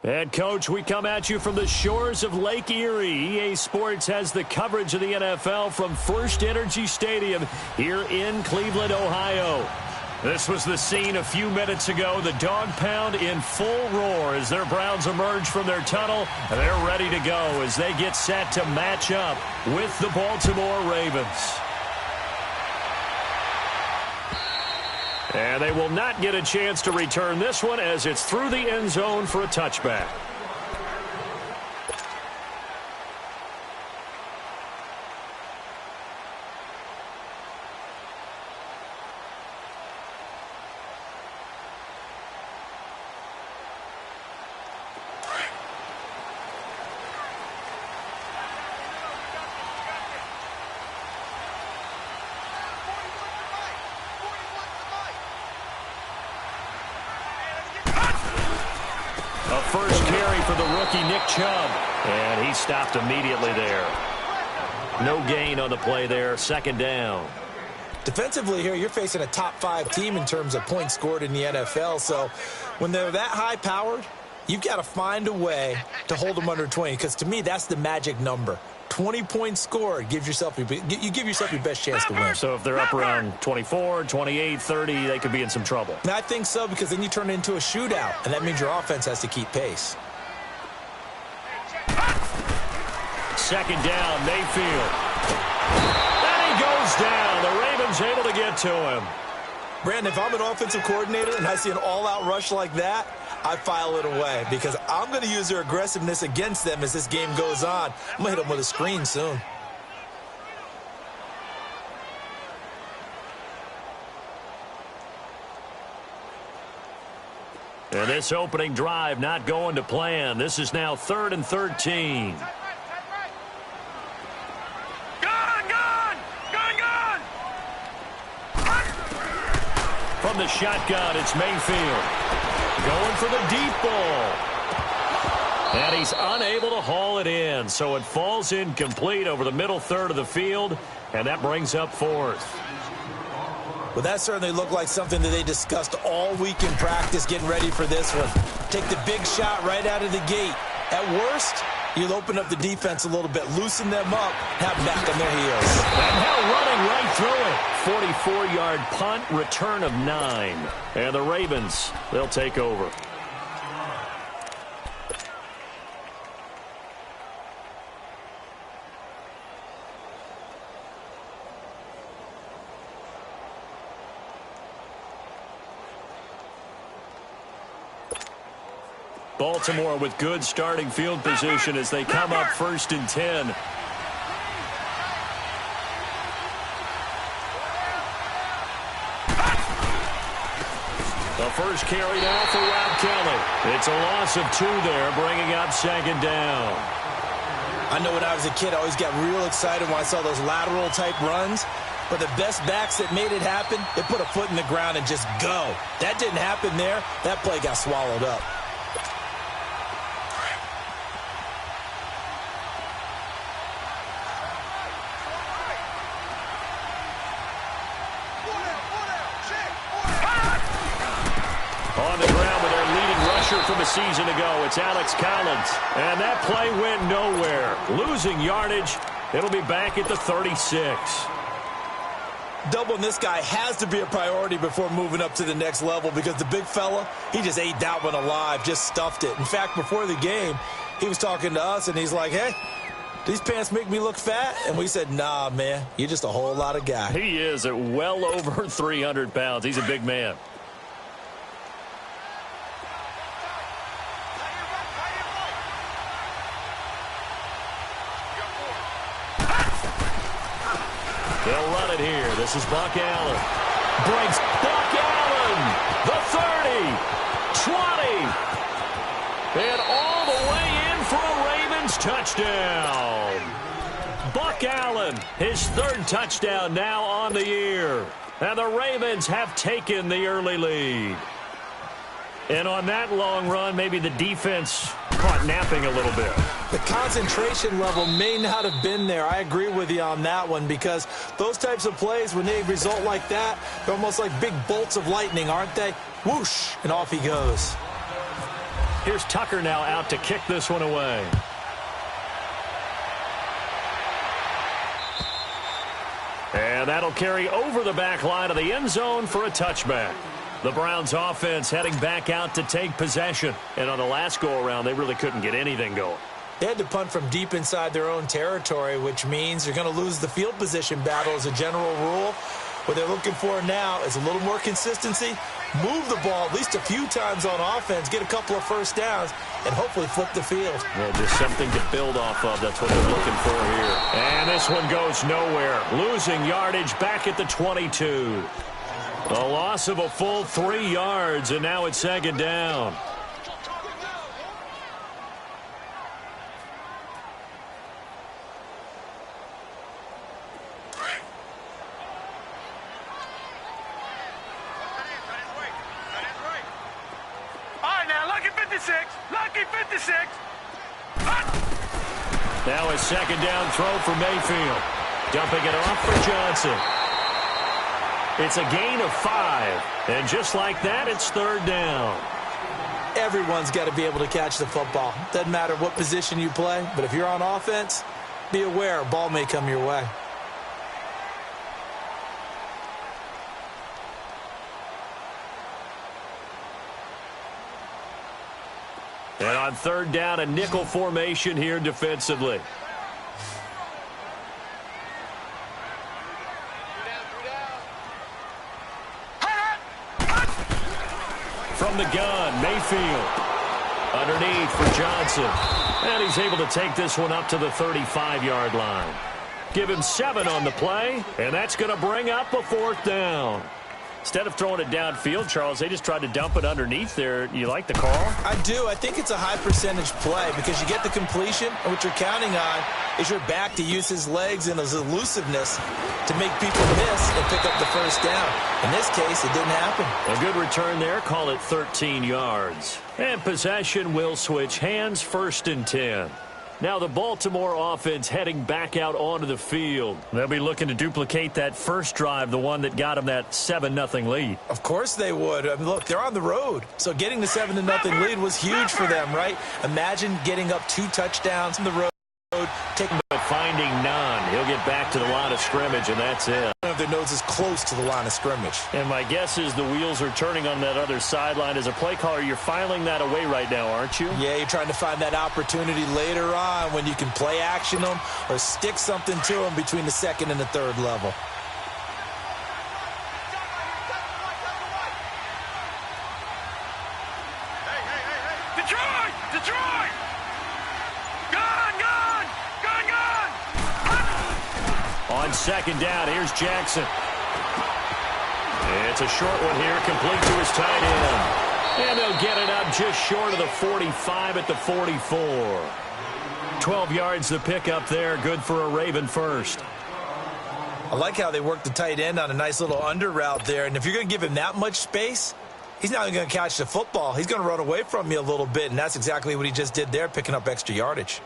And, Coach, we come at you from the shores of Lake Erie. EA Sports has the coverage of the NFL from First Energy Stadium here in Cleveland, Ohio. This was the scene a few minutes ago. The dog pound in full roar as their Browns emerge from their tunnel. And they're ready to go as they get set to match up with the Baltimore Ravens. And they will not get a chance to return this one as it's through the end zone for a touchback. A first carry for the rookie Nick Chubb, and he stopped immediately there. No gain on the play there, second down. Defensively here, you're facing a top-5 team in terms of points scored in the NFL, so when they're that high-powered, you've got to find a way to hold them under 20, because to me, that's the magic number. 20 points scored, you give yourself your best chance to win. So if they're up around 24, 28, 30, they could be in some trouble. And I think so, because then you turn it into a shootout, and that means your offense has to keep pace. Second down, Mayfield. And he goes down. The Ravens able to get to him. Brandon, if I'm an offensive coordinator and I see an all-out rush like that, I file it away because I'm going to use their aggressiveness against them as this game goes on. I'm going to hit them with a screen soon. And this opening drive not going to plan. This is now 3rd and 13. From the shotgun, it's Mayfield. Going for the deep ball. And he's unable to haul it in. So it falls incomplete over the middle third of the field. And that brings up 4th. Well, that certainly looked like something that they discussed all week in practice getting ready for this one. Take the big shot right out of the gate. At worst, you'll open up the defense a little bit, loosen them up, have back on their heels. And now running right through it. 44-yard punt, return of 9. And the Ravens, they'll take over. Baltimore with good starting field position as they come up 1st and 10. The first carry now for Rob Kelly. It's a loss of 2 there, bringing up 2nd down. I know when I was a kid, I always got real excited when I saw those lateral-type runs. But the best backs that made it happen, they put a foot in the ground and just go. That didn't happen there. That play got swallowed up. On the ground with their leading rusher from a season ago, it's Alex Collins. And that play went nowhere. Losing yardage. It'll be back at the 36. Doubling this guy has to be a priority before moving up to the next level because the big fella, he just ate that one alive, just stuffed it. In fact, before the game, he was talking to us, and he's like, hey, these pants make me look fat? And we said, nah, man, you're just a whole lot of guy. He is at well over 300 pounds. He's a big man. They'll run it here. This is Buck Allen. Breaks Buck Allen. The 30. 20. And all the way in for a Ravens touchdown. Buck Allen, his 3rd touchdown now on the year. And the Ravens have taken the early lead. And on that long run, maybe the defense caught napping a little bit. The concentration level may not have been there. I agree with you on that one because those types of plays, when they result like that, they're almost like big bolts of lightning, aren't they? Whoosh, and off he goes. Here's Tucker now out to kick this one away. And that'll carry over the back line of the end zone for a touchback. The Browns offense heading back out to take possession. And on the last go-around, they really couldn't get anything going. They had to punt from deep inside their own territory, which means you're going to lose the field position battle as a general rule. What they're looking for now is a little more consistency, move the ball at least a few times on offense, get a couple of first downs, and hopefully flip the field. Yeah, just something to build off of. That's what they're looking for here. And this one goes nowhere. Losing yardage back at the 22. A loss of a full 3 yards, and now it's second down. Now a second down throw for Mayfield. Dumping it off for Johnson. It's a gain of 5. And just like that, it's third down. Everyone's got to be able to catch the football. Doesn't matter what position you play, but if you're on offense, be aware a ball may come your way. And on third down, a nickel formation here defensively. From the gun, Mayfield. Underneath for Johnson. And he's able to take this one up to the 35-yard line. Give him 7 on the play, and that's going to bring up a fourth down. Instead of throwing it downfield, Charles, they just tried to dump it underneath there. You like the call? I do. I think it's a high percentage play because you get the completion, and what you're counting on is your back to use his legs and his elusiveness to make people miss and pick up the first down. In this case, it didn't happen. A good return there. Call it 13 yards. And possession will switch hands, 1st and 10. Now the Baltimore offense heading back out onto the field. They'll be looking to duplicate that first drive, the one that got them that 7-0 lead. Of course they would. I mean, look, they're on the road. So getting the 7-0 lead was huge for them, right? Imagine getting up 2 touchdowns on the road. But finding none. He'll get back to the line of scrimmage, and that's it. Their nose is close to the line of scrimmage. And my guess is the wheels are turning on that other sideline. As a play caller, you're filing that away right now, aren't you? Yeah, you're trying to find that opportunity later on when you can play action them or stick something to them between the 2nd and the 3rd level. On second down, here's Jackson. It's a short one here, complete to his tight end. And they'll get it up just short of the 45 at the 44. 12 yards to pick up there, good for a Raven first. I like how they worked the tight end on a nice little under route there. And if you're going to give him that much space, he's not even going to catch the football. He's going to run away from you a little bit, and that's exactly what he just did there, picking up extra yardage.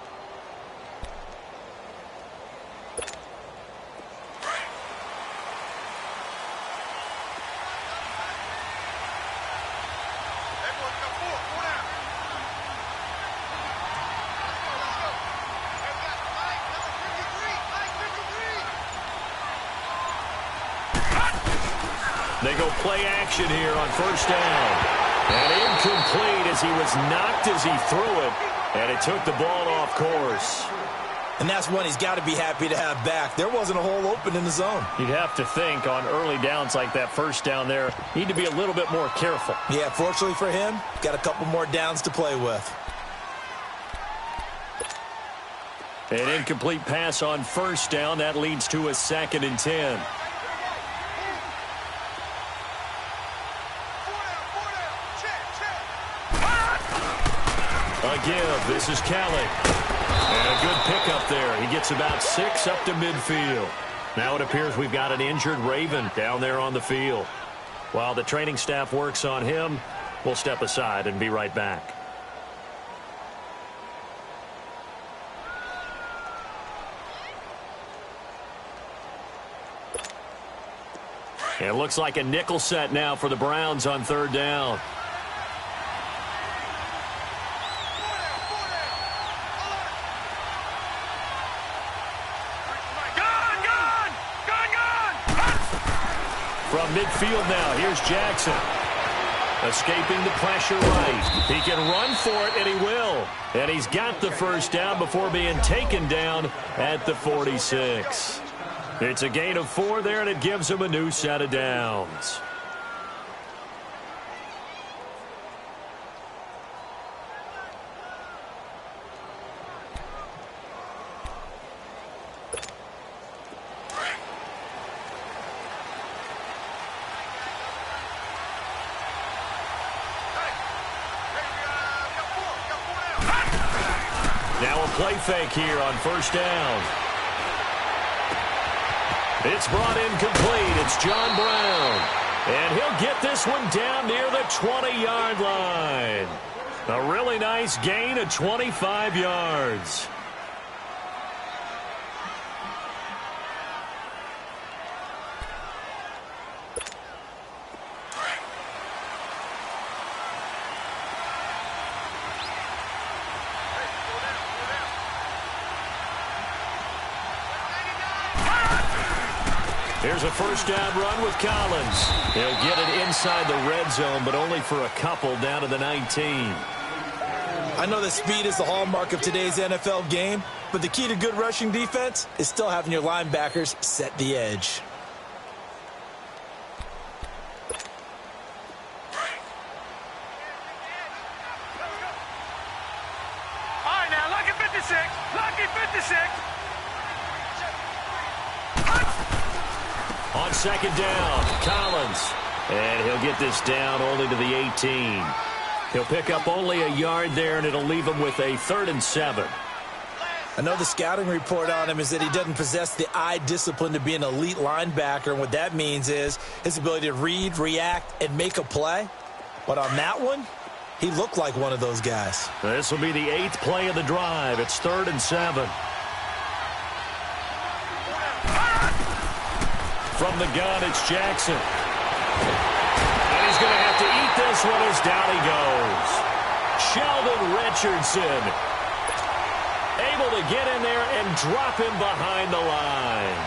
They go play action here on first down. And incomplete as he was knocked as he threw it. And it took the ball off course. And that's one he's got to be happy to have back. There wasn't a hole open in the zone. You'd have to think on early downs like that first down there, need to be a little bit more careful. Yeah, fortunately for him, got a couple more downs to play with. An incomplete pass on first down. That leads to a 2nd and 10. Give. This is Kelly. And a good pickup there. He gets about 6 up to midfield. Now it appears we've got an injured Raven down there on the field. While the training staff works on him, we'll step aside and be right back. It looks like a nickel set now for the Browns on third down. From midfield now, here's Jackson. Escaping the pressure right. He can run for it, and he will. And he's got the first down before being taken down at the 46. It's a gain of 4 there, and it gives him a new set of downs. Now a play fake here on first down. It's brought in complete. It's John Brown. And he'll get this one down near the 20-yard line. A really nice gain of 25 yards. Here's a first down run with Collins. He'll get it inside the red zone, but only for a couple down to the 19. I know that speed is the hallmark of today's NFL game, but the key to good rushing defense is still having your linebackers set the edge. All right, now, lucky 56. Lucky 56. On second down, Collins. And he'll get this down only to the 18. He'll pick up only a yard there, and it'll leave him with a 3rd and 7. I know the scouting report on him is that he doesn't possess the eye discipline to be an elite linebacker. And what that means is his ability to read, react, and make a play. But on that one, he looked like one of those guys. This will be the 8th play of the drive. It's 3rd and 7. From the gun, it's Jackson. And he's going to have to eat this one as down he goes. Sheldon Richardson able to get in there and drop him behind the line.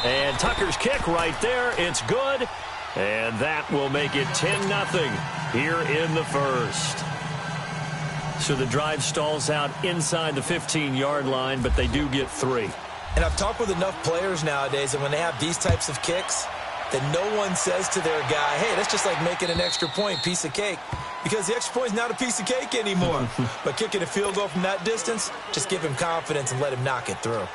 And Tucker's kick right there. It's good. And that will make it 10-0 here in the first. So the drive stalls out inside the 15-yard line, but they do get 3. And I've talked with enough players nowadays, and when they have these types of kicks, that no one says to their guy, hey, that's just like making an extra point, piece of cake. Because the extra point is not a piece of cake anymore. But kicking a field goal from that distance, just give him confidence and let him knock it through.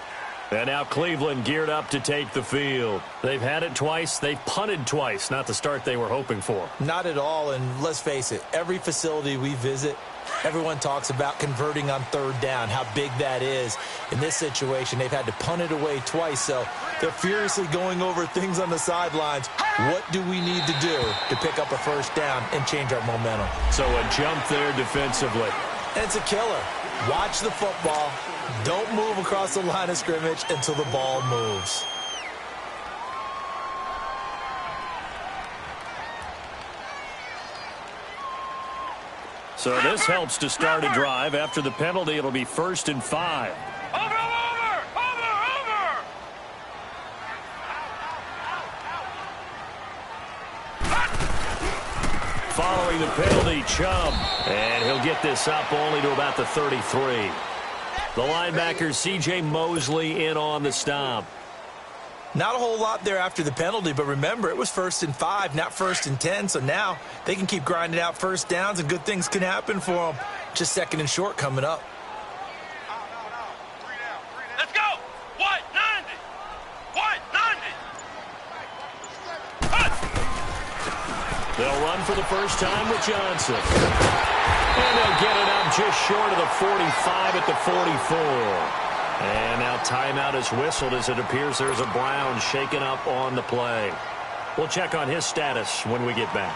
And now Cleveland geared up to take the field. They've had it twice. They've punted twice. Not the start they were hoping for. Not at all, and let's face it, every facility we visit, everyone talks about converting on 3rd down, how big that is. In this situation, they've had to punt it away twice, so they're furiously going over things on the sidelines. What do we need to do to pick up a first down and change our momentum? So a jump there defensively. And it's a killer. Watch the football. Don't move across the line of scrimmage until the ball moves. So this helps to start a drive. After the penalty, it'll be 1st and 5. Over. Following the penalty, Chubb. And he'll get this up only to about the 33. The linebacker, C.J. Mosley, in on the stop. Not a whole lot there after the penalty, but remember, it was 1st and 5, not 1st and 10, so now they can keep grinding out first downs and good things can happen for them. Just 2nd and short coming up. Let's go. What? 90. What? 90. They'll run for the first time with Johnson. And they'll get it up just short of the 45 at the 44. And now timeout is whistled as it appears there's a Brown shaken up on the play. We'll check on his status when we get back.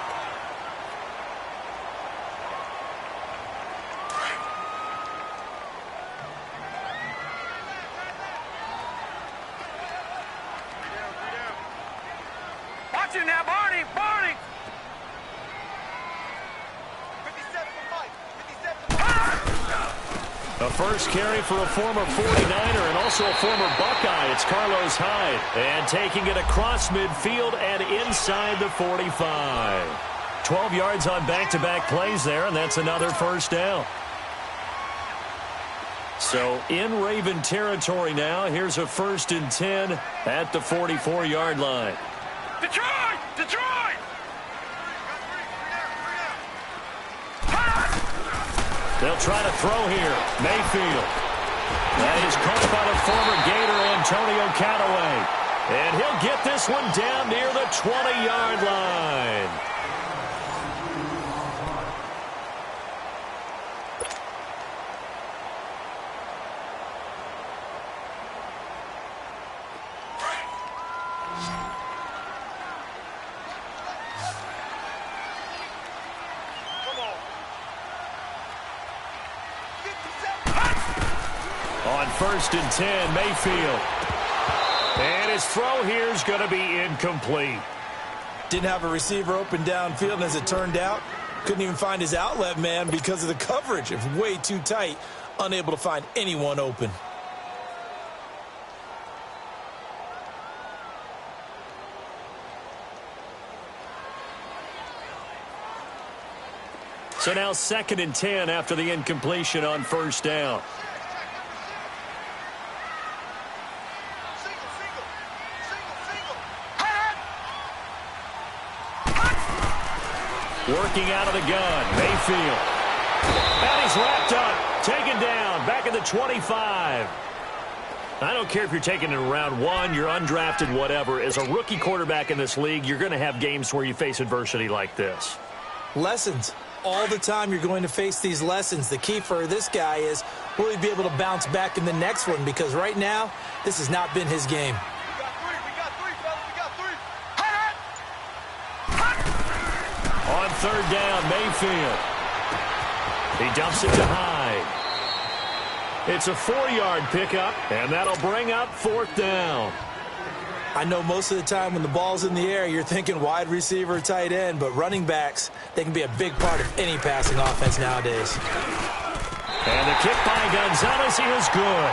Watch it now, Barney. Barney. 57 for Mike. 57 for Mike. A first carry for a former 49er and also a former Buckeye. It's Carlos Hyde. And taking it across midfield and inside the 45. 12 yards on back-to-back plays there, and that's another first down. So in Raven territory now. Here's a 1st and 10 at the 44-yard line. Detroit! Detroit! They'll try to throw here. Mayfield. That is caught by the former Gator Antonio Callaway. And he'll get this one down near the 20-yard line. On 1st and 10, Mayfield. And his throw here is going to be incomplete. Didn't have a receiver open downfield, and as it turned out, couldn't even find his outlet man because of the coverage. It was way too tight, unable to find anyone open. So now 2nd and 10 after the incompletion on 1st down. Working out of the gun, Mayfield. And he's wrapped up, taken down, back at the 25. I don't care if you're taken in round 1, you're undrafted, whatever. As a rookie quarterback in this league, you're going to have games where you face adversity like this. Lessons. All the time you're going to face these lessons. The key for this guy is, will he be able to bounce back in the next one? Because right now, this has not been his game. On 3rd down, Mayfield. He dumps it to Hyde. It's a 4-yard pickup, and that'll bring up 4th down. I know most of the time when the ball's in the air, you're thinking wide receiver, tight end, but running backs, they can be a big part of any passing offense nowadays. And the kick by Gonzalez, he was good.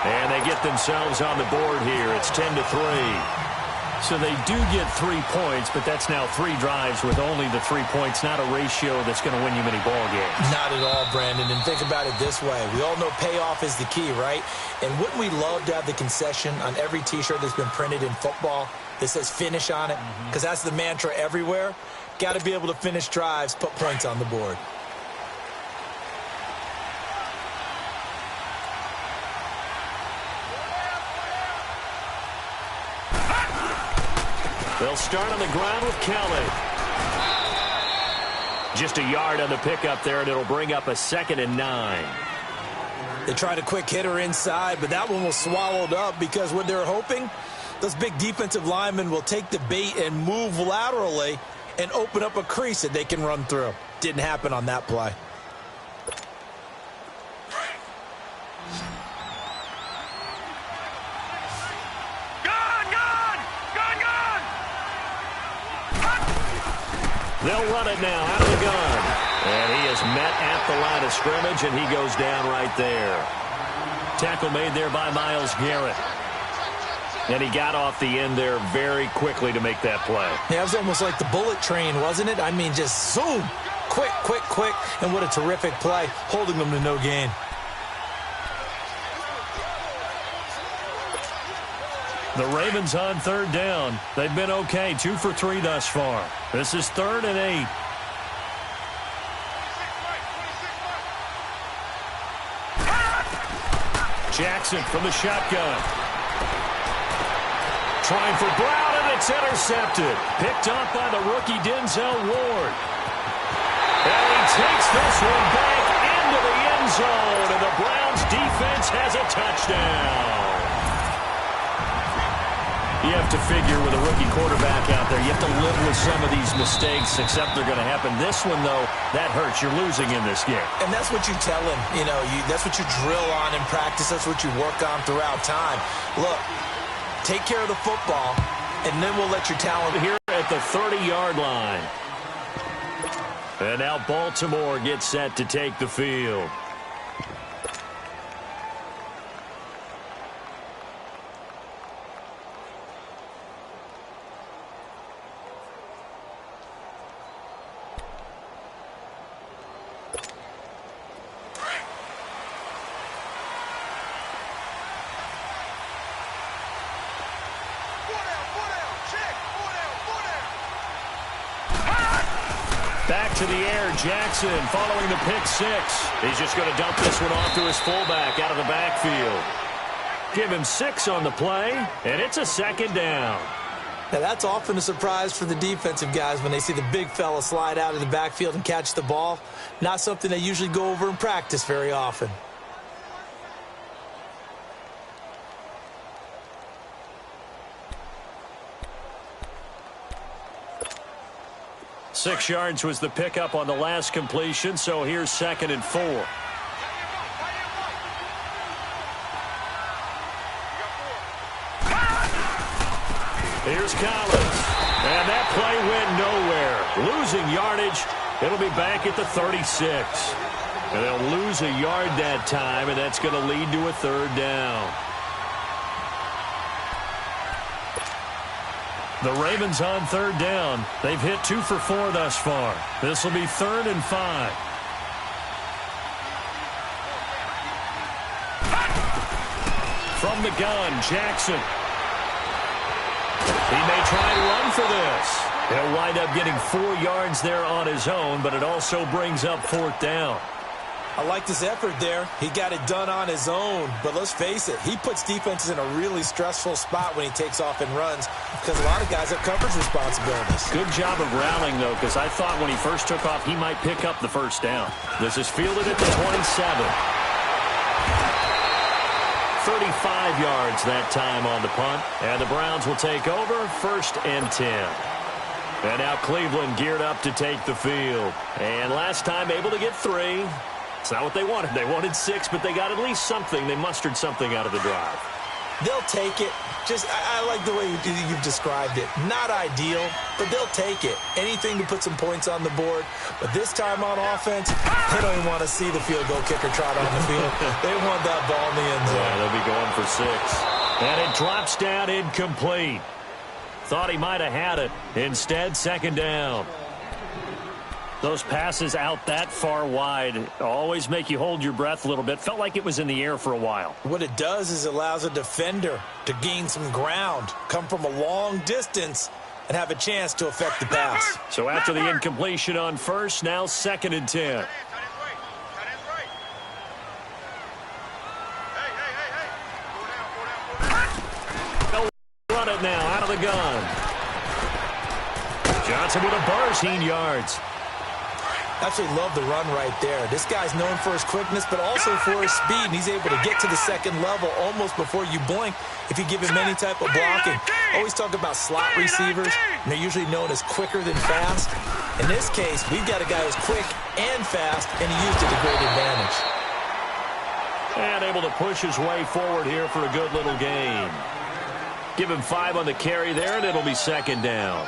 And they get themselves on the board here. It's 10-3. So they do get 3 points, but that's now 3 drives with only the 3 points, not a ratio that's going to win you many ball games. Not at all, Brandon. And think about it this way. We all know payoff is the key, right? And wouldn't we love to have the concession on every T-shirt that's been printed in football that says finish on it? Because that's the mantra everywhere. Got to be able to finish drives, put points on the board. They'll start on the ground with Kelly. Just a yard on the pickup there, and it'll bring up a 2nd and 9. They tried a quick hitter inside, but that one was swallowed up because what they're hoping, those big defensive linemen will take the bait and move laterally and open up a crease that they can run through. Didn't happen on that play. They'll run it now out of the gun. And he is met at the line of scrimmage, and he goes down right there. Tackle made there by Myles Garrett. And he got off the end there very quickly to make that play. Yeah, it was almost like the bullet train, wasn't it? I mean, just zoom. Quick, quick, quick. And what a terrific play, holding them to no gain. The Ravens on 3rd down. They've been okay, 2 for 3 thus far. This is 3rd and 8. Jackson from the shotgun. Trying for Brown, and it's intercepted. Picked up by the rookie Denzel Ward. And he takes this one back into the end zone, and the Browns defense has a touchdown. You have to figure with a rookie quarterback out there, you have to live with some of these mistakes, except they're going to happen. This one, though, that hurts. You're losing in this game. And that's what you tell him. You know, that's what you drill on in practice. That's what you work on throughout time. Look, take care of the football, and then we'll let your talent. Here at the 30-yard line. And now Baltimore gets set to take the field. Back to the air, Jackson following the pick six. He's just going to dump this one off to his fullback out of the backfield. Give him 6 on the play, and it's a second down. Now, that's often a surprise for the defensive guys when they see the big fella slide out of the backfield and catch the ball. Not something they usually go over in practice very often. Six yards was the pickup on the last completion, so here's 2nd and 4. Here's Collins. And that play went nowhere. Losing yardage. It'll be back at the 36. And they'll lose a yard that time, and that's going to lead to a 3rd down. The Ravens on 3rd down. They've hit 2 for 4 thus far. This will be 3rd and 5. From the gun, Jackson. He may try and run for this. He'll wind up getting 4 yards there on his own, but it also brings up 4th down. I like this effort there. He got it done on his own. But let's face it, he puts defenses in a really stressful spot when he takes off and runs because a lot of guys have coverage responsibilities. Good job of rallying, though, because I thought when he first took off, he might pick up the 1st down. This is fielded at the 27. 35 yards that time on the punt. And the Browns will take over 1st and 10. And now Cleveland geared up to take the field. And last time able to get 3. It's not what they wanted. They wanted 6, but they got at least something. They mustered something out of the drive. They'll take it. I like the way you've described it. Not ideal, but they'll take it. Anything to put some points on the board. But this time on offense, they don't even want to see the field goal kicker trot on the field. They want that ball in the end zone. Yeah, they'll be going for 6. And it drops down incomplete. Thought he might have had it. Instead, 2nd down. Those passes out that far wide always make you hold your breath a little bit. Felt like it was in the air for a while. What it does is it allows a defender to gain some ground, come from a long distance, and have a chance to affect the pass. So after the incompletion on 1st, now 2nd and 10. They'll run it now out of the gun. Johnson with a burst, 18 yards. Absolutely love the run right there. This guy's known for his quickness, but also for his speed. And he's able to get to the 2nd level almost before you blink if you give him any type of blocking. Always talk about slot receivers, and they're usually known as quicker than fast. In this case, we've got a guy who's quick and fast, and he used it to great advantage. And able to push his way forward here for a good little gain. Give him 5 on the carry there, and it'll be 2nd down.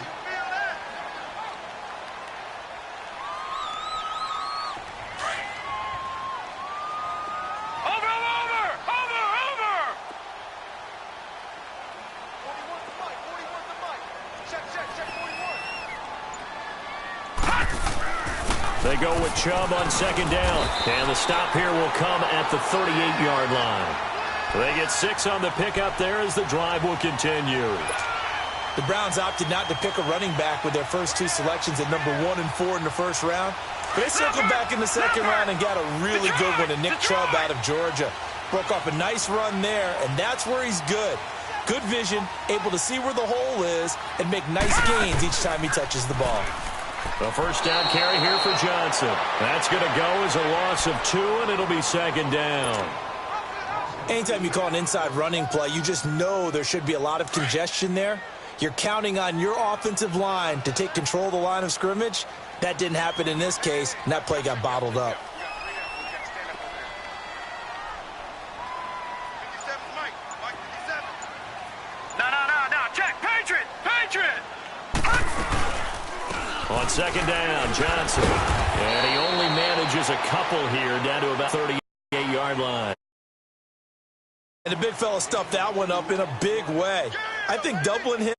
They go with Chubb on 2nd down. And the stop here will come at the 38-yard line. They get 6 on the pickup there as the drive will continue. The Browns opted not to pick a running back with their first 2 selections at number 1 and 4 in the 1st round. But they circled back in the 2nd round and got a really good one to Nick Chubb out of Georgia. Broke off a nice run there, and that's where he's good. Good vision, able to see where the hole is, and make nice gains each time he touches the ball. The 1st down carry here for Johnson. That's going to go as a loss of 2, and it'll be 2nd down. Anytime you call an inside running play, you just know there should be a lot of congestion there. You're counting on your offensive line to take control of the line of scrimmage. That didn't happen in this case, and that play got bottled up. No. Check. Patriot. On 2nd down, Johnson. And he only manages a couple here down to about 38-yard line. And the big fella stuffed that one up in a big way. I think doubling him